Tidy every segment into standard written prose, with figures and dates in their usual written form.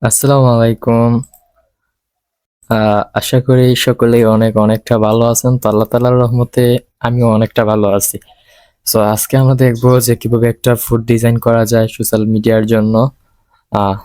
আসসালামু আলাইকুম। আশা করি সকলেই অনেকটা ভালো আছেন। তো আল্লাহ তাআলার রহমতে আমিও অনেকটা ভালো আছি। সো আজকে আমরা দেখবো যে কিভাবে একটা ফুড ডিজাইন করা যায় সোশ্যাল মিডিয়ার জন্য আহ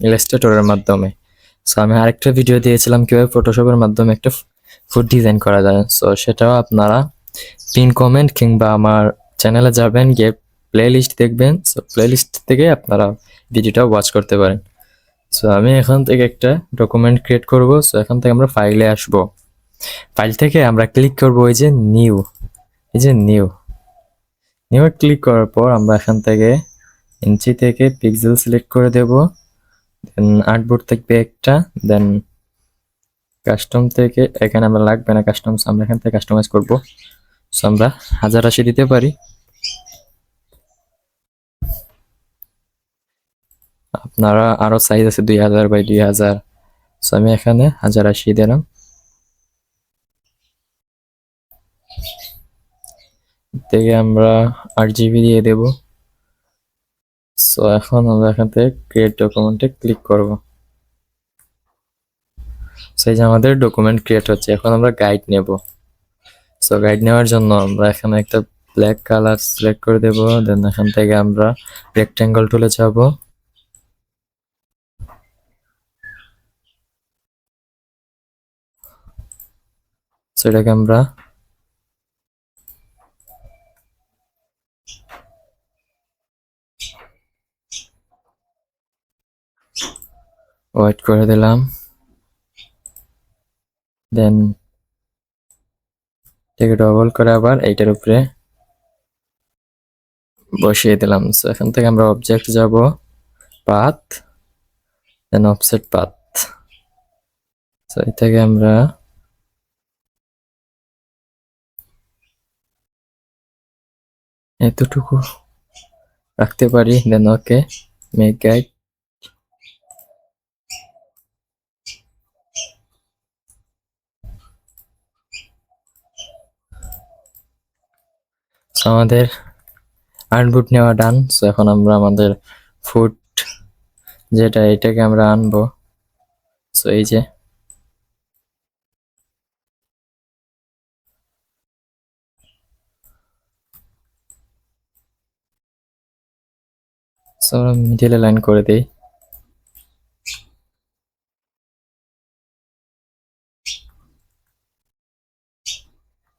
ইলাস্ট্রেটরের মাধ্যমে। সো আমি আরেকটা ভিডিও দিয়েছিলাম কিভাবে ফটোশপের মাধ্যমে একটা ফুড ডিজাইন করা যায়। সো সেটাও আপনারা পিন কমেন্ট কিংবা আমার চ্যানেলে যাবেন, গিয়ে প্লেলিস্ট দেখবেন। সো প্লেলিস্ট থেকে আপনারা ভিডিওটা ওয়াচ করতে পারেন। সো আমি এখান থেকে একটা ডকুমেন্ট ক্রিয়েট করব। সো এখান থেকে আমরা ফাইলে আসব। ফাইল থেকে আমরা ক্লিক করব এই যে নিউ, এই যে নিউ নিউ ক্লিক করার পর আমরা এখান থেকে ইঞ্চি থেকে পিক্সেল সিলেক্ট করে দেব। দেন আর্টবোর্ড থাকবে একটা, দেন কাস্টম থেকে এখানে আমরা লাগবে না কাস্টম, আমরা এখান থেকে কাস্টমাইজ করব। সো আমরা 1080 দিতে পারি। আপনারা আরো সাইজ আছে 2000 বাই 2000। সো আমি এখানে 1080 দিলাম। থেকে আমরা 8 GB দিয়ে দেব। সো এখন আমরা এখান থেকে ক্রিয়েট ডকুমেন্টে ক্লিক করব। সো এই যে আমাদের ডকুমেন্ট ক্রিয়েট হচ্ছে। এখন আমরা গাইড নেব। সো গাইড নেওয়ার জন্য আমরা এখানে একটা ব্ল্যাক কালার সিলেক্ট করে দেব। দেন এখান থেকে আমরা রেক্ট্যাঙ্গল টুলে যাব। সো এটাকে আমরা হোয়াইট করে দিলাম। দেন এটাকে ডবল করে আবার এইটার উপরে বসিয়ে দিলাম। সো এখান থেকে আমরা অবজেক্ট যাব, পাথ, দেন অফসেট পাথ। সো এই থেকে আমরা এতটুকু রাখতে পারি। দেন ওকে, মেক গাইড। আমাদের আর্টবোর্ড নেওয়া ডান। সো এখন আমরা আমাদের ফুড যেটা এটাকে আমরা আনবো। সো এই যে মিডিলে লাইন করে দেই।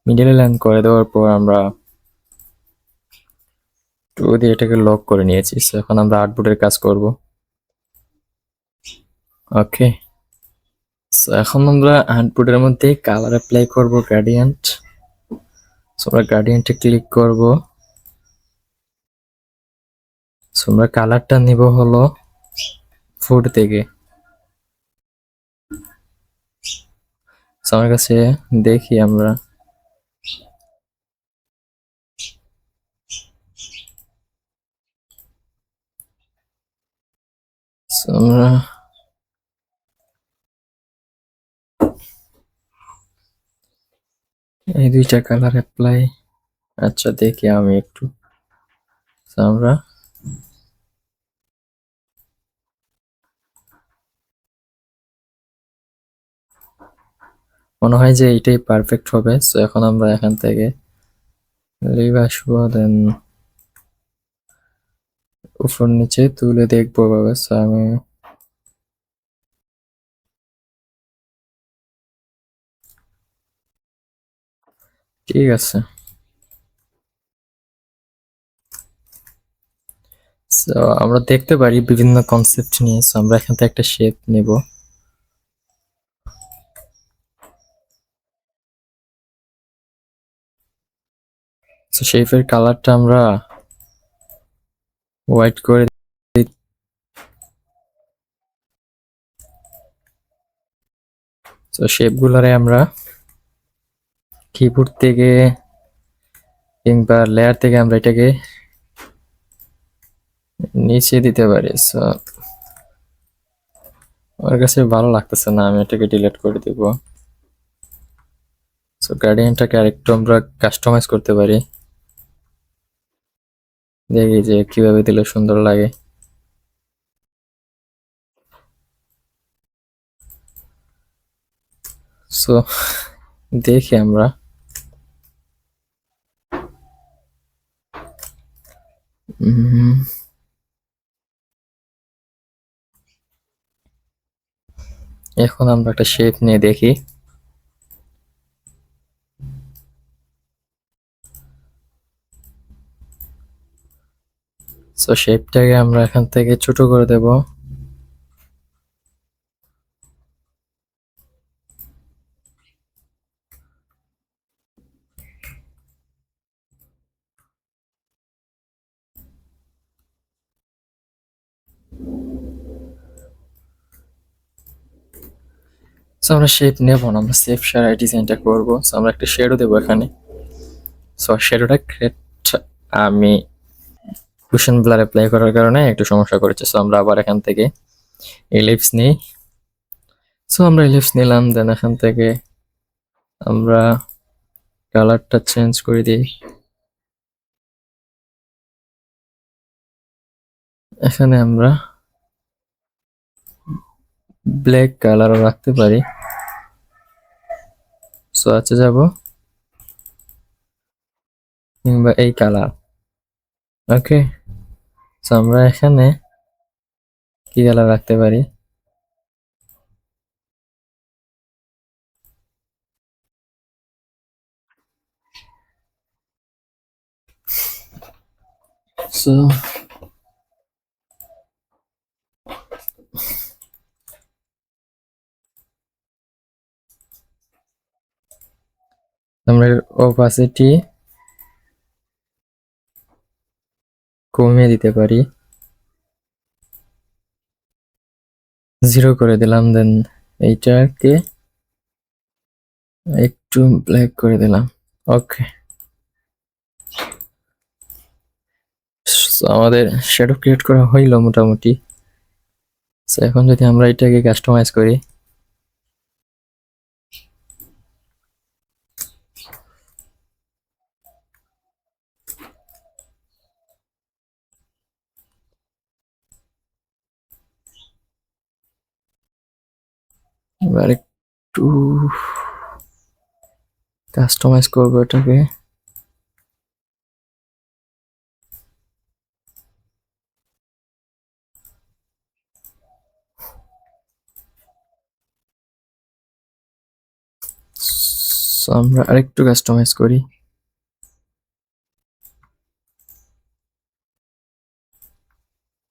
মিডিলে লাইন করে দেওয়ার পর আমরা টু দিয়ে এটাকে লক করে নিয়েছি। সো এখন আমরা আর্টবোর্ডের কাজ করব। ওকে, সো এখন আমরা আর্টবোর্ডের মধ্যে কালার অ্যাপ্লাই করব, গ্রেডিয়েন্ট। সো আমরা গ্রেডিয়েন্টে ক্লিক করব। সো আমরা কালারটা নিব হলো ফুড থেকে। সো আমার কাছে দেখি আমরা আমরা এই দুইটা কালার অ্যাপ্লাই। আচ্ছা দেখি আমি একটু। সো আমরা মনে হয় যে এইটাই পারফেক্ট হবে। সো এখন আমরা এখান থেকে লিভ আসবো, দেন উপর নিচে তুলে দেখবো ভাবে। সো আমি ঠিক আছে। সো আমরা দেখতে পারি বিভিন্ন কনসেপ্ট নিয়ে। সো আমরা এখান থেকে একটা শেপ নেব। সো শেপের কালারটা আমরা হোয়াইট করে দিই। সো শেপগুলোরে আমরা কিবোর্ড থেকে কিংবা লেয়ার থেকে আমরা এটাকে নিচে দিতে পারি। সো আমার কাছে ভালো লাগতেছে না, আমি এটাকে ডিলিট করে দিব। সো গ্রেডিয়েন্টটাকে আরেকটু আমরা কাস্টমাইজ করতে পারি। দেখি যে কিভাবে দিলে সুন্দর লাগে। সো দেখি আমরা এখন আমরা একটা শেপ নিয়ে দেখি। সো শেপটাকে আমরা এখান থেকে ছোট করে দেব। সো আমরা শেপ নেব না, আমরা সেফ সারাই ডিজাইনটা করব। সো আমরা একটা শেডও দেবো এখানে। সো শেডোটা ক্রিয়েট আমি কুশন ব্লার অ্যাপ্লাই করার কারণে একটু সমস্যা করেছে। সো আমরা আবার এখান থেকে এলিপস নিই। সো আমরা এলিপস নিলাম, দেন এখান থেকে আমরা কালারটা চেঞ্জ করে দিই। এখানে আমরা ব্ল্যাক কালারও রাখতে পারি। সো আচ্ছা যাব, কিংবা এই কালার। ওকে, সো আমরা এখানে কি কালার রাখতে পারি? সো আমরা ওপাসিটি কমিয়ে দিতে পারি, 0 করে দিলাম। দেন এইটাকে একটু ব্ল্যাক করে দিলাম। ওকে, আমাদের শ্যাডো ক্রিয়েট করা হইলো মোটামুটি। সো এখন যদি আমরা এটাকে কাস্টমাইজ করি, এবার একটু কাস্টমাইজ করবো এটাকে। সো আমরা আরেকটু কাস্টমাইজ করি।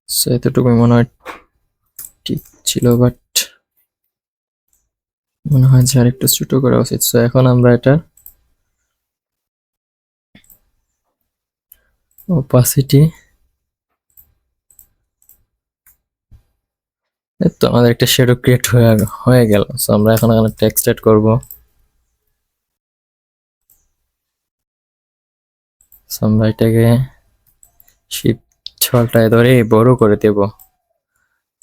সো এতটুকু মনে হয় ঠিক ছিল, বাট মনে হয় যে আরেকটু ছোট করা উচিত। সো এখন আমরা এটা ওপাসিটি, তো আমাদের একটা শ্যাডো ক্রিয়েট হয়ে গেল। সো আমরা এখন এখানে টেক্সট এড করবো। সো আমরা এটাকে শিপ ছলটায় ধরে বড় করে দেব।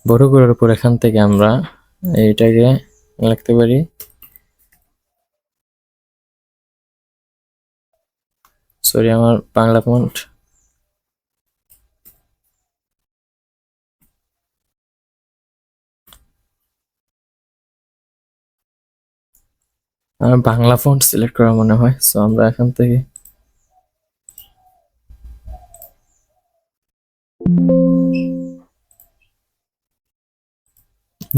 বড় করার পর এখান থেকে আমরা এইটাকে লিখতে পারি সরি আমার বাংলা ফন্ট আমার বাংলা ফন্ট সিলেক্ট করা মনে হয়। সো আমরা এখান থেকে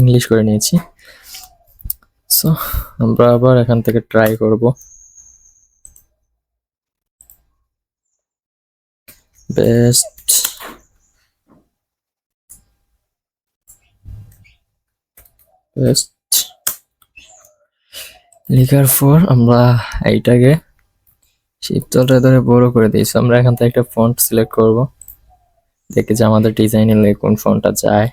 ইংলিশ করে নিয়েছি। সো আমরা আবার এখান থেকে ট্রাই করব। বেস্ট বেস্ট লেখার পর আমরা এইটাকে শিপতলটা ধরে বড় করে দিয়েছি। আমরা এখান থেকে একটা ফন্ট সিলেক্ট করব, দেখি যে আমাদের ডিজাইনের কোন ফন্টটা যায়।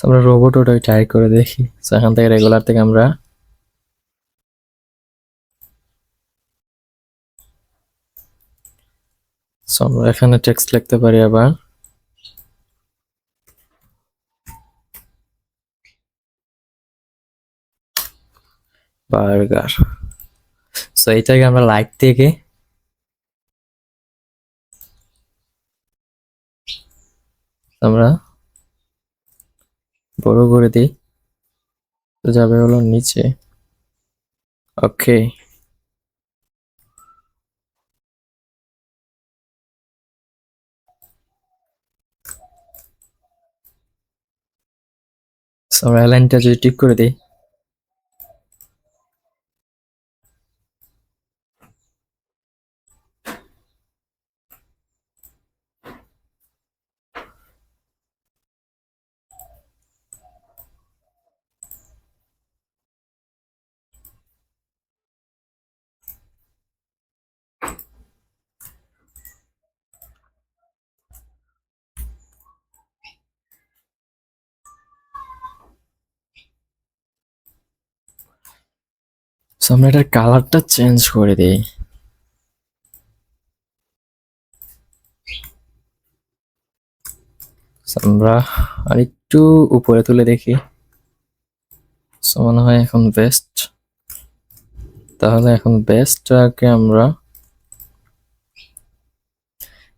আমরা রোবট ওটাই ট্রাই করে দেখি। সো এখান থেকে রেগুলার থেকে আমরা আমরা এখানে টেক্সট লিখতে পারি আবার। বার্গার। সো এটাকে আমরা লাইট থেকে আমরা বড় করে দিই, তো যাবে হলো নিচে। ওকে, আমরা অ্যালাইনটা যদি ঠিক করে দিই, সো আমরা এটার কালারটা চেঞ্জ করে দিই। আমরা আরেকটু উপরে তুলে দেখি, সো মনে হয় এখন বেস্ট। তাহলে এখন বেস্টটাকে আমরা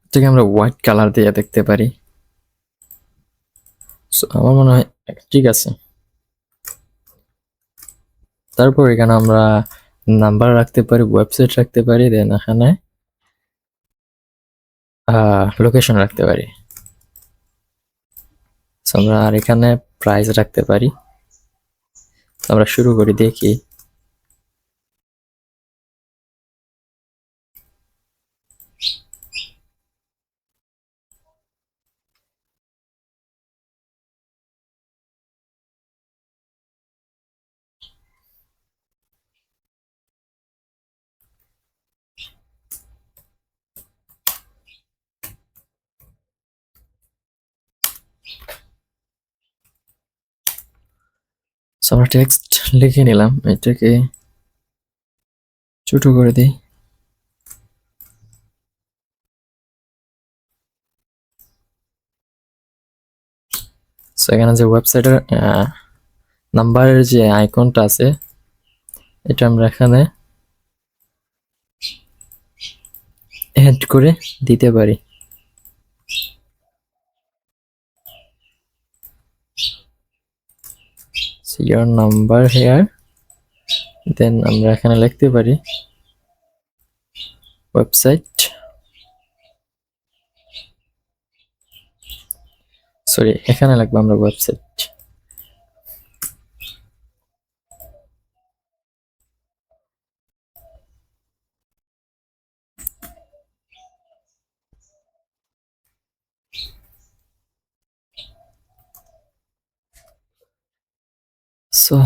এটাকে আমরা হোয়াইট কালার দিয়ে দেখতে পারি। সো আমার মনে হয় ঠিক আছে। তারপর এখানে আমরা নাম্বার রাখতে পারি, ওয়েবসাইট রাখতে পারি, দেন এখানে লোকেশন রাখতে পারি। সো আমরা আর এখানে প্রাইস রাখতে পারি। আমরা শুরু করি, দেখি। সো আমরা টেক্সট লিখে নিলাম, এটাকে ছোট করে দিই। সো এখানে যে ওয়েবসাইটের নাম্বারের যে আইকনটা আছে, এটা আমরা এখানে অ্যাড করে দিতে পারি। your number here, দেন আমরা এখানে লিখতে পারি ওয়েবসাইট, সরি এখানে লিখবো আমরা ওয়েবসাইট। সো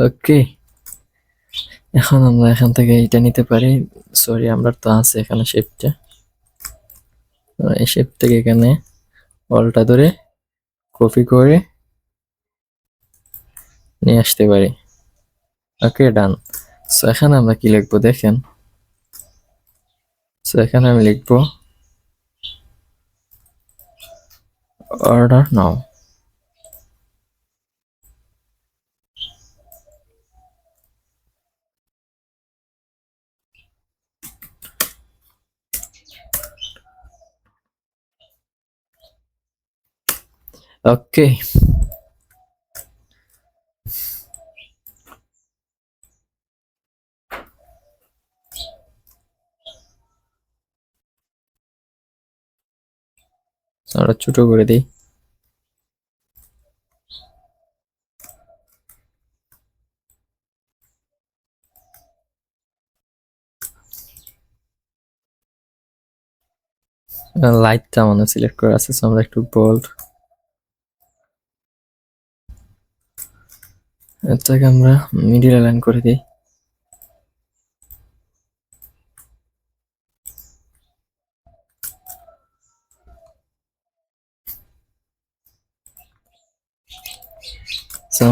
ওকে, এখন আমরা এখান থেকে এটা নিতে পারি। সরি, আমরা তো আছে এখানে শেপটা, এই শেপ থেকে এখানে অলটা ধরে কপি করে নিয়ে আসতে পারি। ওকে, ডান। সো এখানে আমরা কি লিখবো দেখেন। সো এখানে আমি লিখবো অর্ডার নাও। ওকে, আমরা ছোট করে দিই। লাইটটা মানে সিলেক্ট করা আছে, আমরা একটু বোল্ড, এটাকে আমরা মিডিল অ্যালাইন করে দিই।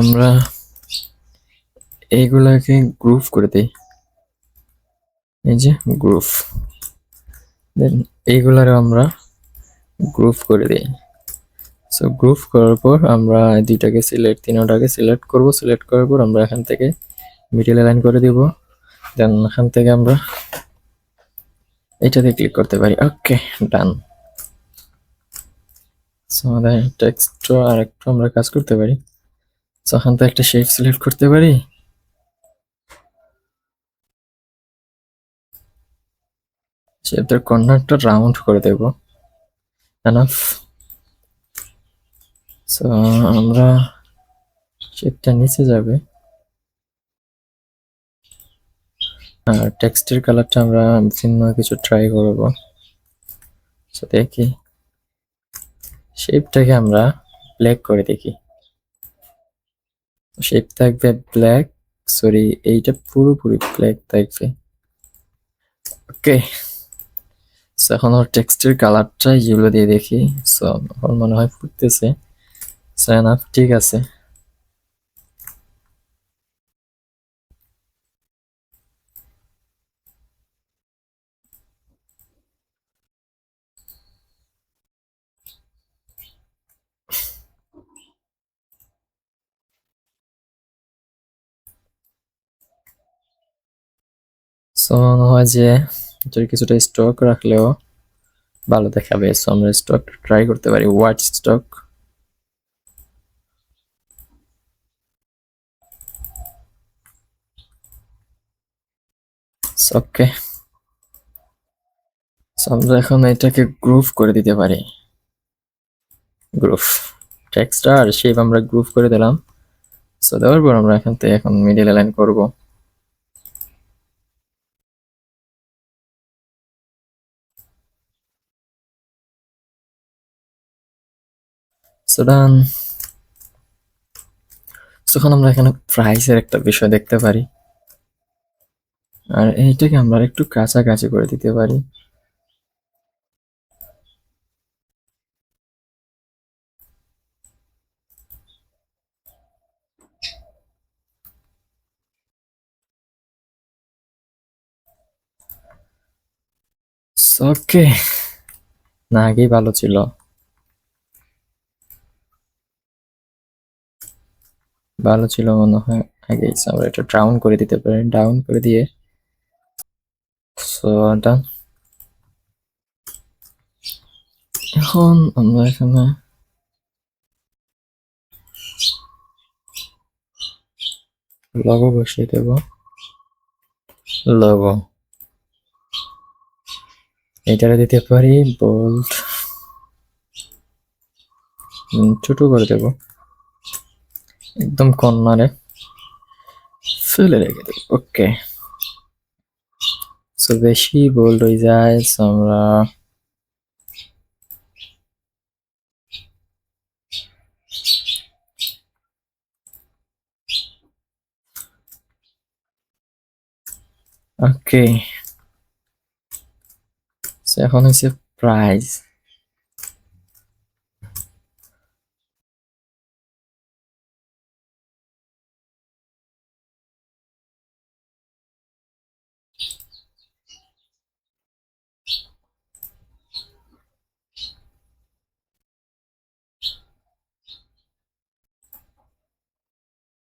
আমরা এইগুলাকে গ্রুপ করে দিই, এই যে গ্রুপ, দেন এইগুলারও আমরা গ্রুপ করে দিই। সো গ্রুপ করার পর আমরা দুইটাকে তিনটাকে সিলেক্ট করব। সিলেক্ট করার পর আমরা এখান থেকে মিডিল লাইন করে দিব। দেন এখান থেকে আমরা এটাতে ক্লিক করতে পারি। ওকে, ডান। সো আমাদের টেক্সট আর একটু আমরা কাজ করতে পারি। সো এখান থেকে একটা শেপ সিলেক্ট করতে পারি। শেপের কর্নারটা রাউন্ড করে দেব। এনাফ। সো আমরা শেপটা নিচে যাবে আর টেক্সটের কালারটা আমরা ভিন্ন কিছু ট্রাই করব। সো দেখি, শেপটাকে আমরা ব্ল্যাক করে দেখি। শেপ থাকবে ব্ল্যাক, সরি এইটা পুরোপুরি ব্ল্যাক থাকবে। ওকে, সো এখন ওর টেক্সটের কালারটা ইয়েলো দিয়ে দেখি। সো আমার মনে হয় ফুটতেছে। সো এনাফ, ঠিক আছে। সো মনে হয় যে এটার কিছুটা স্টক রাখলেও ভালো দেখাবে। সো আমরা স্টক ট্রাই করতে পারি। White stock. ওকে, সো আমরা এখন এটাকে গ্রুপ করে দিতে পারি। গ্রুপ টেক্সট আর শেপ আমরা গ্রুপ করে দিলাম। সো দেওয়ার পর আমরা এখান থেকে এখন মিডল লাইন করব। সো ডান। সো এখন আমরা এখানে প্রাইসের একটা বিষয় দেখতে পারি আর এইটাকে আমরা একটু কাছাকাছি করে দিতে পারি। ওকে, না আগেই ভালো ছিল। ভালো ছিল মনে হয় আগে। আমরা এটা ডাউন করে দিতে পারি। ডাউন করে দিয়ে সো ডান। এখন আমরা এখানে লগো বসিয়ে দেব। লগো এটারে দিতে পারি বোল্ড, ছোট করে দেব, একদম কর্নারে ফেলে রেখে দেব। ওকে, সো বেশি বোল্ড হয়ে যায়। সো আমরা ওকে, সো এখন হচ্ছে প্রাইস।